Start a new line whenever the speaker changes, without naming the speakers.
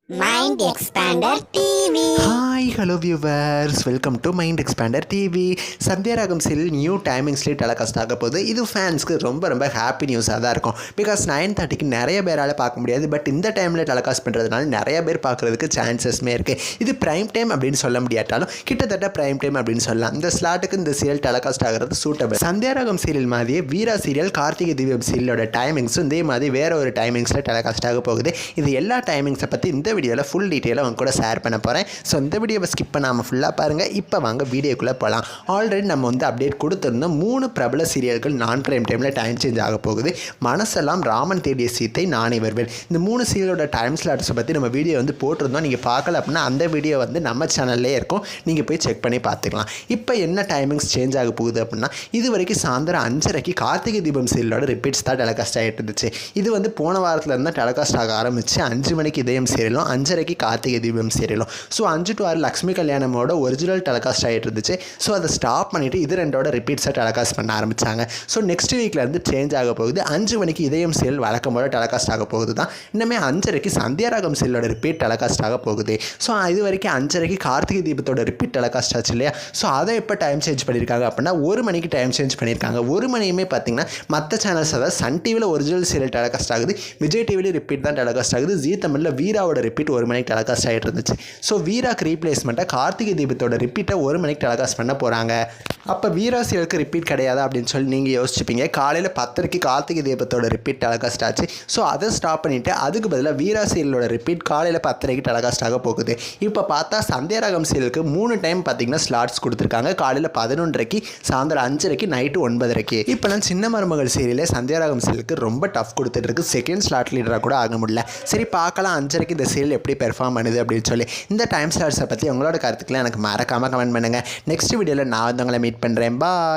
Mind Expander TV.
Hi hello viewers, welcome to mind expander TV. Sandhya ராகம் serial new டைமிங்ஸ்லேயே telecast ஆக போகுது. இது ஃபேன்ஸ்க்கு ரொம்ப ஹாப்பி நியூஸாக தான் இருக்கும். பிகாஸ் 9:30க்கு நிறைய பேரால் பார்க்க முடியாது. பட் இந்த டைமில் டெலிகாஸ்ட் பண்ணுறதுனால நிறைய பேர் பார்க்குறதுக்கு சான்சஸ்மே இருக்குது. இது ப்ரைம் டைம் அப்படின்னு சொல்ல முடியாட்டாலும் கிட்டத்தட்ட ப்ரைம் டைம் அப்படின்னு சொல்லலாம். இந்த ஸ்லாட்டுக்கு இந்த சீரியல் டெலிகாஸ்ட் ஆகிறது சூட்டபிள். சந்தியா ராகம் சீரியல் மாதிரியே வீரா சீரியல், கார்த்திகை தீபம் சீரியலோட டைமிங்ஸும் இதே மாதிரி வேறு ஒரு டைமிங்ஸில் டெலிகாஸ்ட் ஆக போகுது. இது எல்லா டைமிங்ஸை பற்றி இந்த வீடியோவில் ஃபுல் டீட்டெயிலாக அவங்க கூட ஷேர் பண்ண போகிறேன். ஸோ இந்த வீடியோவை ஸ்கிப் பண்ணாமல் ஃபுல்லாக பாருங்கள். இப்போ வாங்க வீடியோக்குள்ளே போகலாம். ஆல்ரெடி நம்ம அப்டேட் கொடுத்துருந்தோம். 3 பிரபல சீரியல்கள் நான் பிரைம் டைமில் டைம் சேஞ்ச் ஆக போகுது. மனசெல்லாம், ராமன் தேடிய சீத்தை, நானே வருவேன். இந்த 3 சீரியலோட டைம் ஸ்லாட்ஸை பற்றி நம்ம வீடியோ போட்டிருந்தோம். நீங்கள் பார்க்கல அப்படின்னா அந்த வீடியோ நம்ம சேனல்லே இருக்கும். நீங்கள் போய் செக் பண்ணி பார்த்துக்கலாம். இப்போ என்ன டைமிங்ஸ் சேஞ்ச் ஆக போகுது அப்படின்னா, இது வரைக்கும் சாயந்தரம் 5:30க்கு கார்த்திகை தீபம் சீரியலோட ரிப்பீட்ஸ் தான் டெலிகாஸ்ட் ஆகிட்டு இருந்துச்சு. இது போன வாரத்தில் இருந்தால் டெலிகாஸ்ட் ஆக ஆரம்பிச்சு 5 மணிக்கு இதயம் சீரியலும் 5:30க்கு கார்த்திகை தீபம் சீரியலும். ஸோ 5 to 6 லக்ஷ்மி கல்யாணமோட ஒரிஜினல் டெலிகாஸ்ட் ஆகிட்டு இருந்துச்சு. ஸோ அதை ஸ்டாப் பண்ணிவிட்டு இது ரெண்டோட ரிப்பீட்ஸை டெலிகாஸ்ட் பண்ண ஆரம்பித்தாங்க. ஸோ நெக்ஸ்ட் வீக்லேருந்து சேஞ்ச் ஆக போகுது. 5 மணிக்கு இதயம் சீரியல் வழக்கம் போல டெலிகாஸ்ட் ஆக போகுது தான். இன்னமே 5:30க்கு சந்தியா ராகம் சீரியலோட ரிப்பீட் டெலிகாஸ்ட் ஆக போகுது. ஸோ இது வரைக்கும் 5:30க்கு கார்த்திகை தீபத்தோட ரிப்பீட் டெலிகாஸ்ட் ஆச்சு இல்லையா. ஸோ அதை எப்போ டைம் சேஞ்ச் பண்ணியிருக்காங்க அப்படின்னா 1 மணிக்கு டைம் சேஞ்ச் பண்ணியிருக்காங்க. 1 மணியுமே பார்த்தீங்கன்னா மற்ற சேனல்ஸ், அதாவது சன் டிவியில் ஒரிஜினல் சீரியல் டெலிகாஸ்ட் ஆகுது, விஜய் டிவியில் ரிப்பீட் தான் டெலிகாஸ்ட் ஆகுது, ஜீ தமிழில் வீராவோட ரிப்பீட் 1 மணிக்கு டெலிகாஸ்ட் ஆகிட்டு இருந்துச்சு. ஸோ வீராக்கு ரீப்ளேஸ்மெண்ட்டாக கார்த்திகை தீபத்தோட ரிப்பீட்டை 1 மணிக்கு டெலிகாஸ்ட் பண்ண போகிறாங்க. அப்போ வீரா சீரியலுக்கு ரிப்பீட் கிடையாது அப்படின்னு சொல்லி நீங்கள் யோசிச்சுப்பீங்க. காலையில் 10:30க்கு கார்த்திகை தீபத்தோட ரிப்பீட் டெலிகாஸ்ட் ஆச்சு. ஸோ அதை ஸ்டாப் பண்ணிவிட்டு அதுக்கு பதிலாக வீரா சீரியலோட ரிப்பீட் காலையில் 10:30க்கு டெலிகாஸ்ட் ஆக போகுது. இப்போ பார்த்தா சந்தியா ராகம் சீரியலுக்கு 3 டைம் பார்த்தீங்கன்னா ஸ்லாட்ஸ் கொடுத்துருக்காங்க. காலையில் 11:30க்கு, சாயந்தரம் 5:30க்கு, நைட்டு 9:30க்கு. இப்போலாம் சின்ன மருமகள் சீரியலே சந்தியா ராகம் சீரியலுக்கு ரொம்ப டஃப் கொடுத்துட்டு இருக்கு. செகண்ட் ஸ்லாட் லீடராக கூட ஆக முடியல. சரி பார்க்கலாம் 5:30க்கு இந்த சீரியல் எப்படி பெர்ஃபார்ம் பண்ணுது அப்படின்னு சொல்லி. இந்த டைம் ஸ்லாட்ஸை பற்றி உங்களோட கருத்துக்களை எனக்கு மறக்காமல் கமெண்ட் பண்ணுங்கள். நெக்ஸ்ட் வீடியோவில் நான் உங்களை மீட் பண்ணுறேன். பாய்.